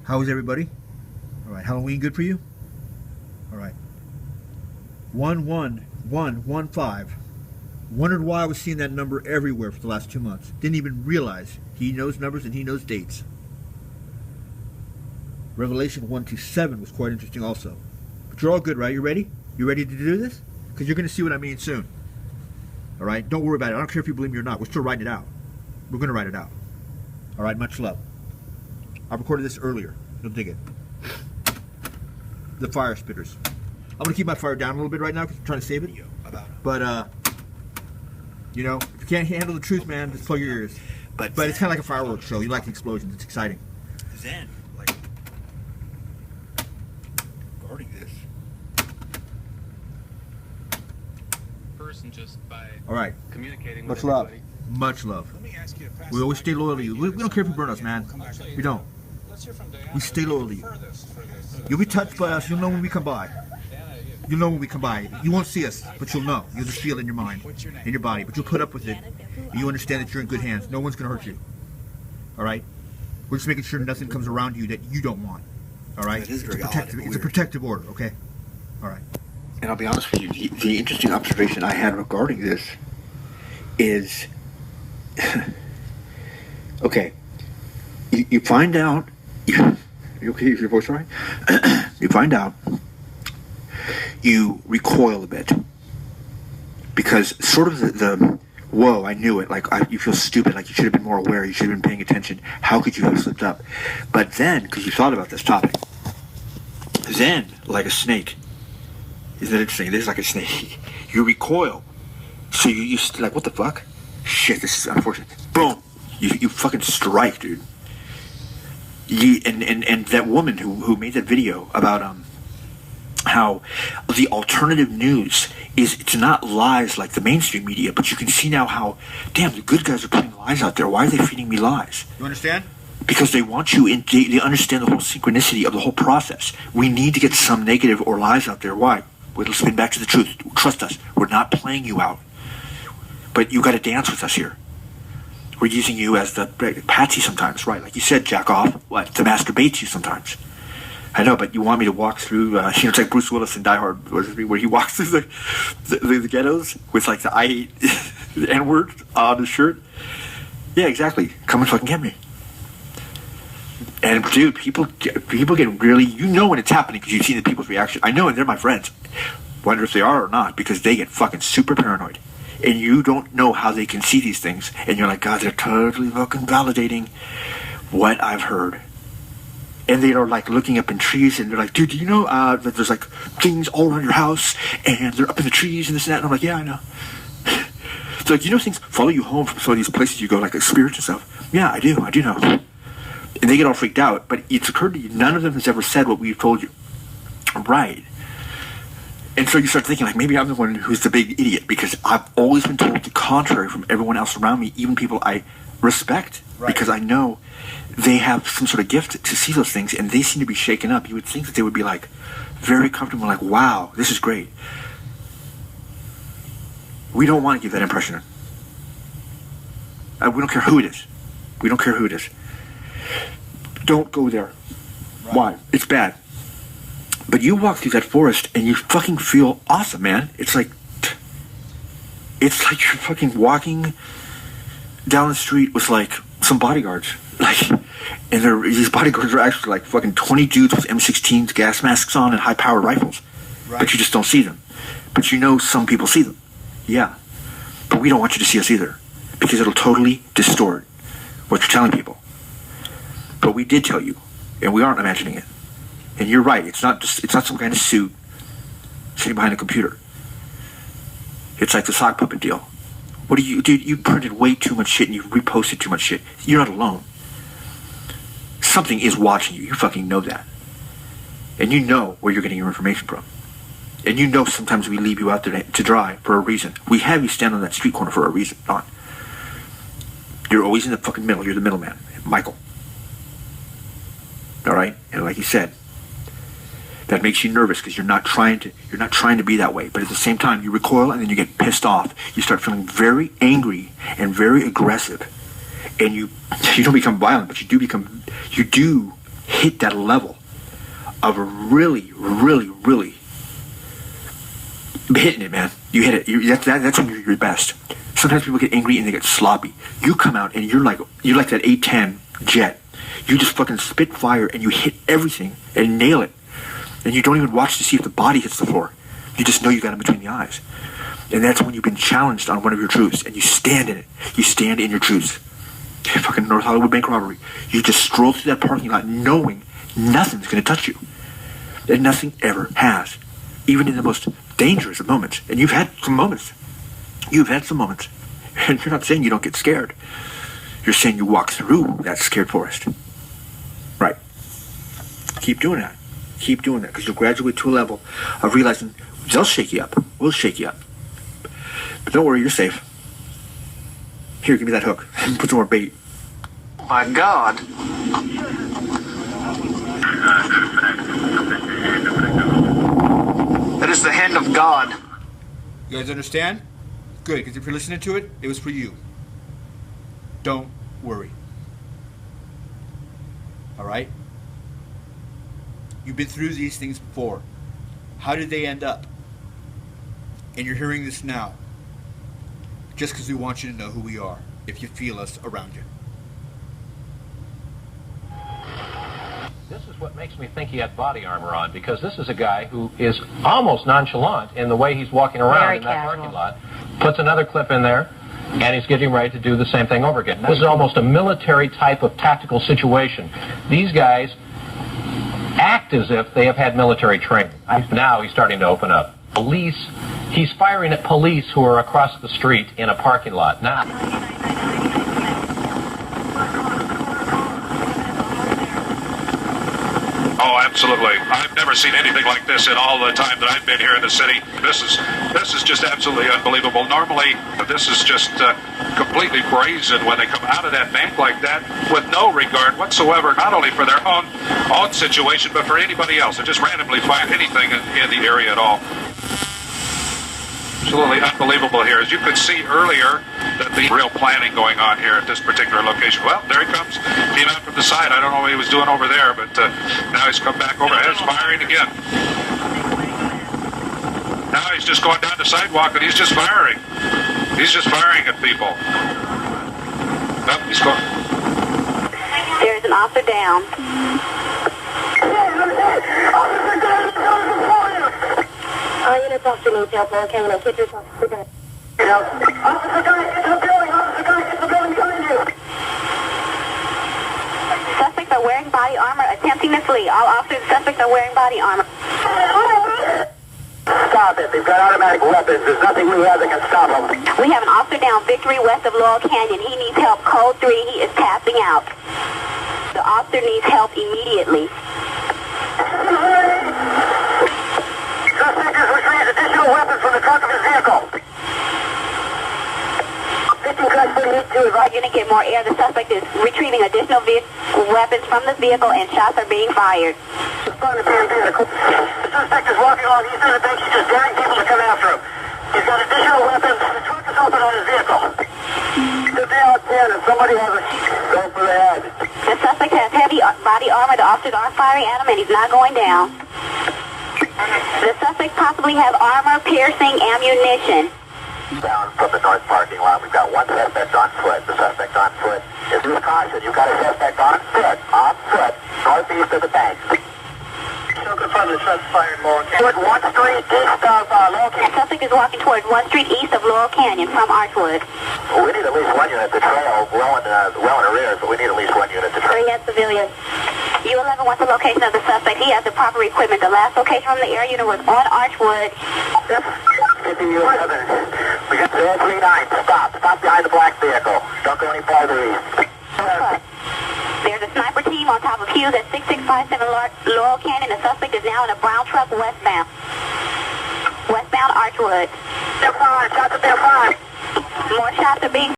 How is everybody? All right, Halloween good for you? All right. 11115. Wondered why I was seeing that number everywhere for the last 2 months. Didn't even realize he knows numbers and he knows dates. Revelation 127 was quite interesting also. But you're all good, right? You ready? You ready to do this? Because you're going to see what I mean soon. All right? Don't worry about it. I don't care if you believe me or not. We're still writing it out. We're going to write it out. All right? Much love. I recorded this earlier. You'll dig it. The fire spitters. I'm going to keep my fire down a little bit right now because I'm trying to save it. But, you know, if you can't handle the truth, man, just plug your ears. But it's kind of like a fireworks show. You like the explosions. It's exciting. Zen, like, guarding this. Person just by All right. communicating Much with love. everybody. Much love. Let me ask you to pass We always the stay mic loyal to you. We don't care if you burn us, man. We don't. Let's hear from Diana. We stay loyal to you. Furthest for this. You'll be touched by us. You'll know when we come by. Diana, You'll know when we come by. You won't see us, but you'll know. You'll just feel it in your mind, what's your name? in your body. But you'll put up with it. And you understand that you're in good hands. No one's going to hurt you. All right? We're just making sure nothing comes around you that you don't want. All right? That is very it's a protective, odd and it's a weird. protective order, okay? All right. And I'll be honest with you, the interesting observation I had regarding this is, okay, you find out, you okay, is your voice all right? You find out, you recoil a bit, because sort of the whoa, I knew it, like you feel stupid, like you should have been more aware, you should have been paying attention, how could you have slipped up? But then, because you thought about this topic, then, like a snake, isn't it interesting? This is like a snake. You recoil. So you like, what the fuck? Shit, this is unfortunate. Boom. You fucking strike, dude. And that woman who made that video about how the alternative news is, it's not lies like the mainstream media, but you can see now how, damn, the good guys are putting lies out there. Why are they feeding me lies? You understand? Because they want you in, they understand the whole synchronicity of the whole process. We need to get some negative or lies out there. Why? We'll spin back to the truth. Trust us. We're not playing you out. But you got to dance with us here. We're using you as the patsy sometimes, right? Like you said, jack off, what? To masturbate you sometimes. I know, but you want me to walk through, you know, it's like Bruce Willis in Die Hard, where he walks through the ghettos with like the I hate the N-word on his shirt. Yeah, exactly. Come and fucking get me. And dude, people get really, you know when it's happening because you see the people's reaction. I know, and they're my friends. Wonder if they are or not, because they get fucking super paranoid. And you don't know how they can see these things. And you're like, God, they're totally fucking validating what I've heard. And they are like looking up in trees and they're like, dude, do you know that there's like things all around your house and they're up in the trees and this and that? And I'm like, yeah, I know. It's like, you know, things follow you home from some of these places you go, like spirits and stuff. Yeah, I do know. And they get all freaked out, but it's occurred to you, none of them has ever said what we've told you. Right. And so you start thinking, like, maybe I'm the one who's the big idiot, because I've always been told the contrary from everyone else around me, even people I respect, Right. because I know they have some sort of gift to see those things, and they seem to be shaken up. You would think that they would be, like, very comfortable, like, wow, this is great. We don't want to give that impression. We don't care who it is. We don't care who it is. Don't go there. Right. Why? It's bad. But you walk through that forest and you fucking feel awesome, man. It's like you're fucking walking down the street with like some bodyguards. Like, and these bodyguards are actually like fucking 20 dudes with M16s, gas masks on, and high-powered rifles. Right. But you just don't see them. But you know some people see them. Yeah. But we don't want you to see us either, because it'll totally distort what you're telling people. But we did tell you, and we aren't imagining it. And you're right, it's not some kind of suit sitting behind a computer. It's like the sock puppet deal. What do you, dude, you printed way too much shit and you reposted too much shit. You're not alone. Something is watching you, you fucking know that. And you know where you're getting your information from. And you know sometimes we leave you out there to dry for a reason. We have you stand on that street corner for a reason, Don. You're always in the fucking middle, you're the middleman, Michael. Alright? And like you said, that makes you nervous because you're not trying to be that way. But at the same time, you recoil and then you get pissed off. You start feeling very angry and very aggressive. And you don't become violent, but you do hit that level of really, really, really hitting it, man. You hit it. That's when you're your best. Sometimes people get angry and they get sloppy. You come out and you're like that A-10 jet. You just fucking spit fire and you hit everything and nail it. And you don't even watch to see if the body hits the floor. You just know you got him between the eyes. And that's when you've been challenged on one of your truths and you stand in it. You stand in your truths. Fucking North Hollywood bank robbery. You just stroll through that parking lot knowing nothing's going to touch you. And nothing ever has. Even in the most dangerous of moments. And you've had some moments. You've had some moments. And you're not saying you don't get scared. You're saying you walk through that scared forest. Right. Keep doing that. Keep doing that. Because you'll graduate to a level of realizing they'll shake you up. We'll shake you up. But don't worry, you're safe. Here, give me that hook. Put some more bait. My God. That is the hand of God. You guys understand? Good, because if you're listening to it, it was for you. Don't worry. All right? You've been through these things before. How did they end up? And you're hearing this now. Just because we want you to know who we are, if you feel us around you. This is what makes me think he had body armor on, because this is a guy who is almost nonchalant in the way he's walking around Very in that casual. parking lot. Puts another clip in there, and he's getting ready to do the same thing over again. This is almost a military type of tactical situation. These guys act as if they have had military training. Now he's starting to open up. Police, he's firing at police who are across the street in a parking lot. Now, Oh, absolutely. I've never seen anything like this in all the time that I've been here in the city. This is just absolutely unbelievable. Normally, this is just completely brazen when they come out of that bank like that with no regard whatsoever, not only for their own situation, but for anybody else. They just randomly find anything in the area at all. Absolutely unbelievable here. As you could see earlier, that the real planning going on here at this particular location. Well, there he comes. Came out from the side. I don't know what he was doing over there, but now he's come back over. He's firing again. Now he's just going down the sidewalk and he's just firing. He's just firing at people. Oh, he's going. There's an officer down. Unit officer needs help. Okay, now get your officer down. Officer Guy, get to the building. Officer Guy, get to the building. Coming to you. Suspects are wearing body armor, attempting to flee. All officers and suspects are wearing body armor. Stop it. They've got automatic weapons. There's nothing we have that can stop them. We have an officer down, Victory, west of Laurel Canyon. He needs help. Code 3, he is passing out. The officer needs help immediately. Suspect has retrieved additional weapons from the trunk of his vehicle. 15-42 is We're going to get more air. The suspect is retrieving additional weapons from the vehicle and shots are being fired. responding to the vehicle. The suspect is walking along the east end of the bank. He's just daring people to come after him. He's got additional weapons. The trunk is open on his vehicle. The down 10 and somebody has a go for the head. The suspect has heavy body armor. The officers are firing at him and he's not going down. The suspect possibly have armor-piercing ammunition. Down from the north parking lot. We've got one suspect on foot. The suspect on foot is with caution. You've got a suspect on foot. On foot. Northeast of the bank. Still confirm the shots fired Laurel Canyon. 1 Street east of Laurel The Canyon. suspect is walking toward 1 Street east of Laurel Canyon from Archwood. We need at least one unit to trail well in arrears, but we need at least one unit to trail. 3 at civilian. U11 wants the location of the suspect. He has the proper equipment. The last location from the air unit was on Archwood. Yep. 50 U11. We got 039. Stop. Stop behind the black vehicle. Don't go any farther east. There's a sniper team on top of Hughes at 6657 Laurel Canyon. The suspect is now in a brown truck westbound. Westbound Archwood. They're firing. Shots at their fire. More shots are being